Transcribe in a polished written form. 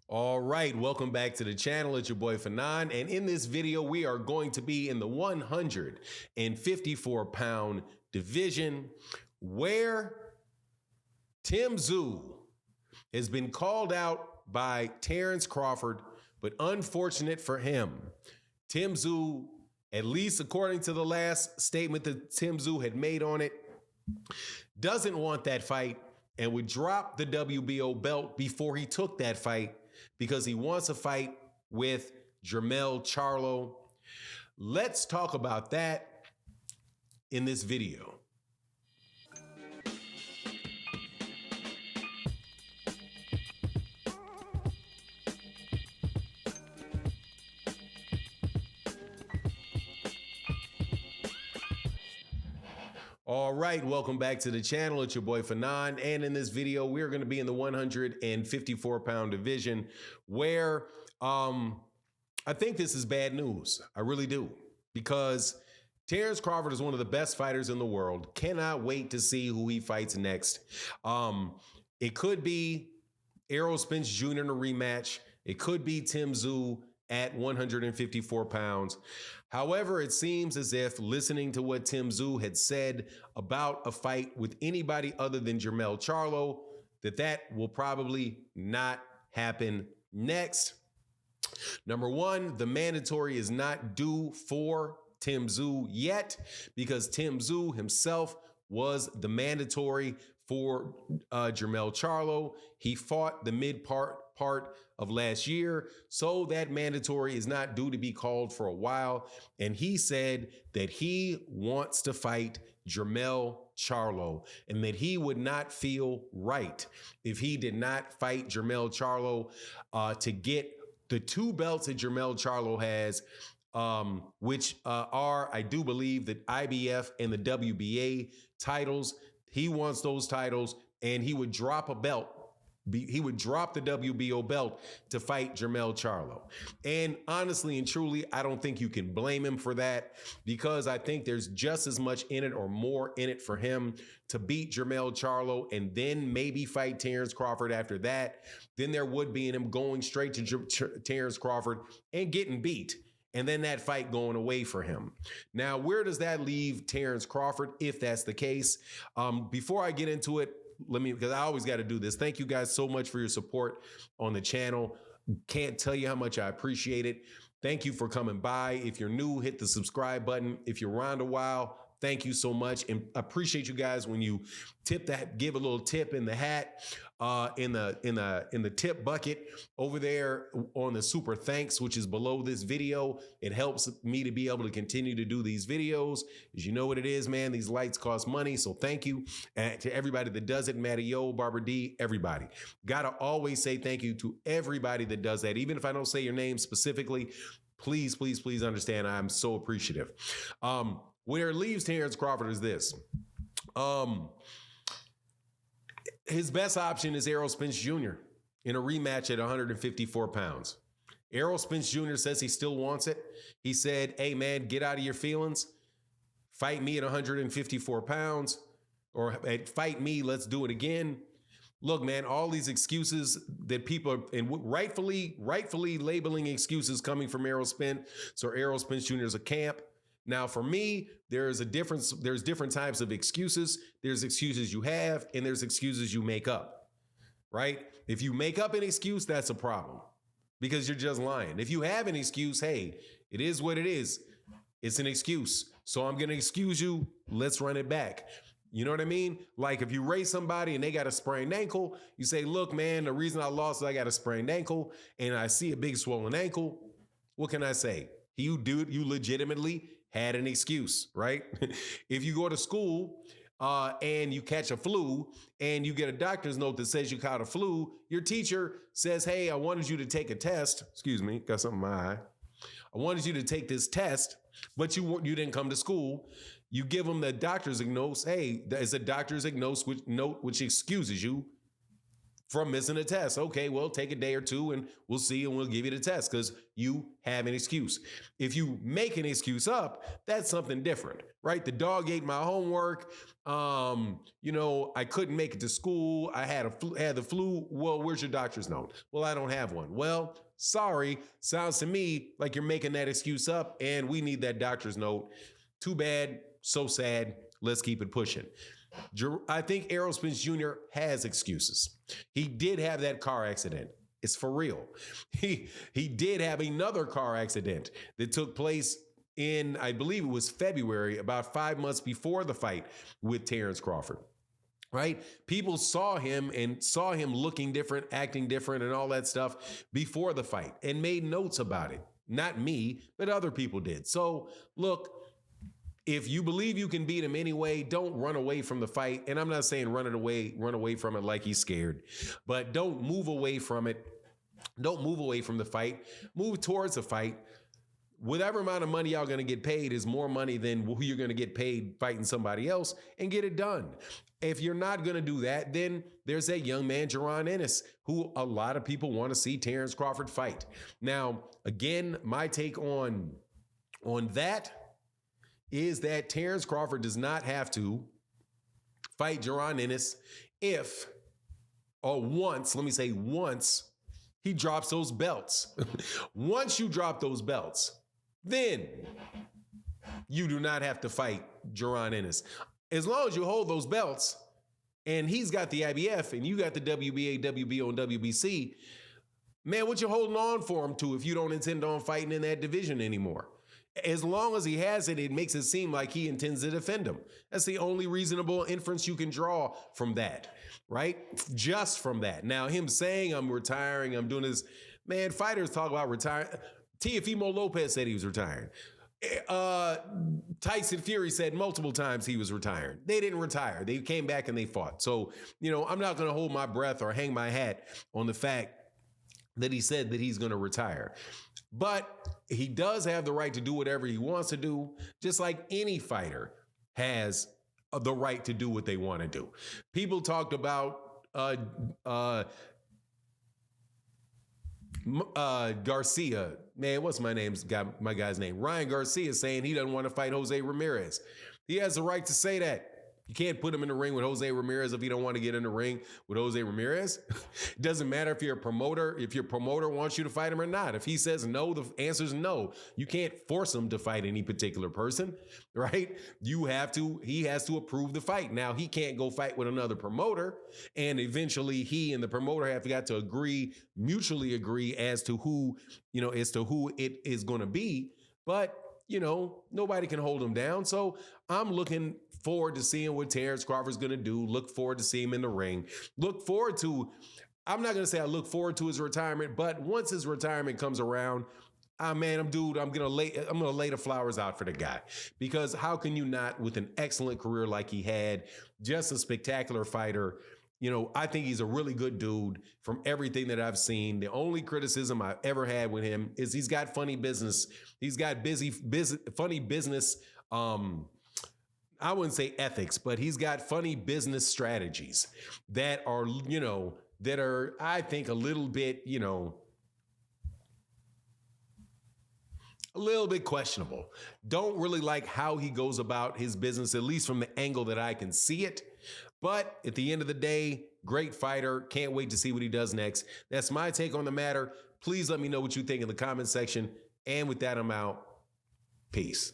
All right, welcome back to the channel. It's your boy Fanon, and in this video, we are going to be in the 154-pound division where Tszyu has been called out by Terence Crawford, but unfortunate for him, Tszyu, at least according to the last statement that Tszyu had made on it, doesn't want that fight and would drop the WBO belt before he took that fight because he wants a fight with Jermell Charlo. Let's talk about that in this video. All right, welcome back to the channel. It's your boy Fanon, and in this video, we're going to be in the 154-pound division where I think this is bad news. I really do, because Terence Crawford is one of the best fighters in the world. Cannot wait to see who he fights next. It could be Errol Jr. in a rematch. It could be Tszyu at 154 pounds. However, it seems as if, listening to what Tszyu had said about a fight with anybody other than Jermell Charlo, that will probably not happen next. Number one, the mandatory is not due for Tszyu yet, because Tszyu himself was the mandatory for Jermell Charlo. He fought the mid part of last year, so that mandatory is not due to be called for a while. And he said that he wants to fight Jermell Charlo, and that he would not feel right if he did not fight Jermell Charlo to get the two belts that Jermell Charlo has, which are, I do believe, the IBF and the WBA titles. He wants those titles, and he would drop a belt. He would drop the WBO belt to fight Jermell Charlo. And honestly and truly, I don't think you can blame him for that, because I think there's just as much in it or more in it for him to beat Jermell Charlo and then maybe fight Terence Crawford after that than there would be in him going straight to Terence Crawford and getting beat, and then that fight going away for him. Now, where does that leave Terence Crawford if that's the case? Before I get into it, because I always got to do this. Thank you guys so much for your support on the channel. Can't tell you how much I appreciate it. Thank you for coming by. If you're new, hit the subscribe button. If you're around a while, thank you so much. And I appreciate you guys when you tip that, give a little tip in the hat, in the tip bucket over there on the super thanks, which is below this video. It helps me to be able to continue to do these videos. As you know what it is, man, these lights cost money. So thank you. And to everybody that does it, Matty Yo, Barbara D, everybody. Gotta always say thank you to everybody that does that. Even if I don't say your name specifically, please, please, please understand I'm so appreciative. Where it leaves Terence Crawford is this. His best option is Errol Jr. in a rematch at 154 pounds. Errol Jr. says he still wants it. He said, hey, man, get out of your feelings. Fight me at 154 pounds, or fight me, let's do it again. Look, man, all these excuses that people are, and rightfully labeling excuses coming from Errol Spence. So Errol Spence Jr. is a camp. Now, for me, there's a difference. There's different types of excuses. There's excuses you have, and there's excuses you make up, right? If you make up an excuse, that's a problem, because you're just lying. If you have an excuse, hey, it is what it is. It's an excuse. So I'm going to excuse you. Let's run it back. You know what I mean? Like if you race somebody and they got a sprained ankle, you say, look, man, the reason I lost is I got a sprained ankle and I see a big swollen ankle. What can I say? You legitimately had an excuse, right? If you go to school and you catch a flu and you get a doctor's note that says you caught a flu, your teacher says, hey, I wanted you to take a test. Excuse me, got something in my eye. I wanted you to take this test, but you didn't come to school. You give them the doctor's note. Hey, it's a doctor's note which excuses you from missing a test. Okay, well, take a day or two and we'll see and we'll give you the test because you have an excuse. If you make an excuse up, that's something different, right? The dog ate my homework. I couldn't make it to school. I had the flu. Well, where's your doctor's note? Well, I don't have one. Well, sorry. Sounds to me like you're making that excuse up and we need that doctor's note. Too bad. So sad. Let's keep it pushing. I think Errol Spence Jr. has excuses. He did have that car accident. It's for real. He did have another car accident that took place in, I believe it was February, about 5 months before the fight with Terence Crawford. Right? People saw him looking different, acting different, and all that stuff before the fight and made notes about it. Not me, but other people did. So look, if you believe you can beat him anyway, don't run away from the fight. And I'm not saying run away from it like he's scared, but don't move away from it. Don't move away from the fight. Move towards the fight. Whatever amount of money y'all going to get paid is more money than who you're going to get paid fighting somebody else, and get it done. If you're not going to do that, then there's that young man, Jaron, who a lot of people want to see Terence Crawford fight. Now, again, my take on that is that Terence Crawford does not have to fight Jaron once he drops those belts. Once you drop those belts, then you do not have to fight Jaron Ennis. As long as you hold those belts and he's got the IBF and you got the WBA, WBO, and WBC, man, what you holding on for him to if you don't intend on fighting in that division anymore? As long as he has it, it makes it seem like he intends to defend him. That's the only reasonable inference you can draw from that, right? Just from that. Now, him saying I'm retiring, I'm doing this, man, fighters talk about retiring. Teofimo Lopez said he was retiring. Tyson Fury said multiple times he was retiring. They didn't retire. They came back and they fought. So, I'm not going to hold my breath or hang my hat on the fact that he said that he's going to retire. But he does have the right to do whatever he wants to do, just like any fighter has the right to do what they want to do. People talked about Garcia. Man, what's my guy's name? Ryan Garcia, saying he doesn't want to fight Jose Ramirez. He has the right to say that. You can't put him in the ring with Jose Ramirez if you don't want to get in the ring with Jose Ramirez. It doesn't matter if you're a promoter, if your promoter wants you to fight him or not. If he says no, the answer is no. You can't force him to fight any particular person, right? He has to approve the fight. Now, he can't go fight with another promoter, and eventually he and the promoter have got to mutually agree as to who it is going to be. But, nobody can hold him down. So I'm looking forward to seeing what Terence Crawford's going to do. Look forward to seeing him in the ring. I'm not going to say I look forward to his retirement, but once his retirement comes around, I'm going to lay the flowers out for the guy, because how can you not, with an excellent career like he had, just a spectacular fighter? I think he's a really good dude from everything that I've seen. The only criticism I've ever had with him is he's got funny business. He's got funny business, I wouldn't say ethics, but he's got funny business strategies that are, I think a little bit questionable. Don't really like how he goes about his business, at least from the angle that I can see it. But at the end of the day, great fighter. Can't wait to see what he does next. That's my take on the matter. Please let me know what you think in the comment section. And with that, I'm out. Peace.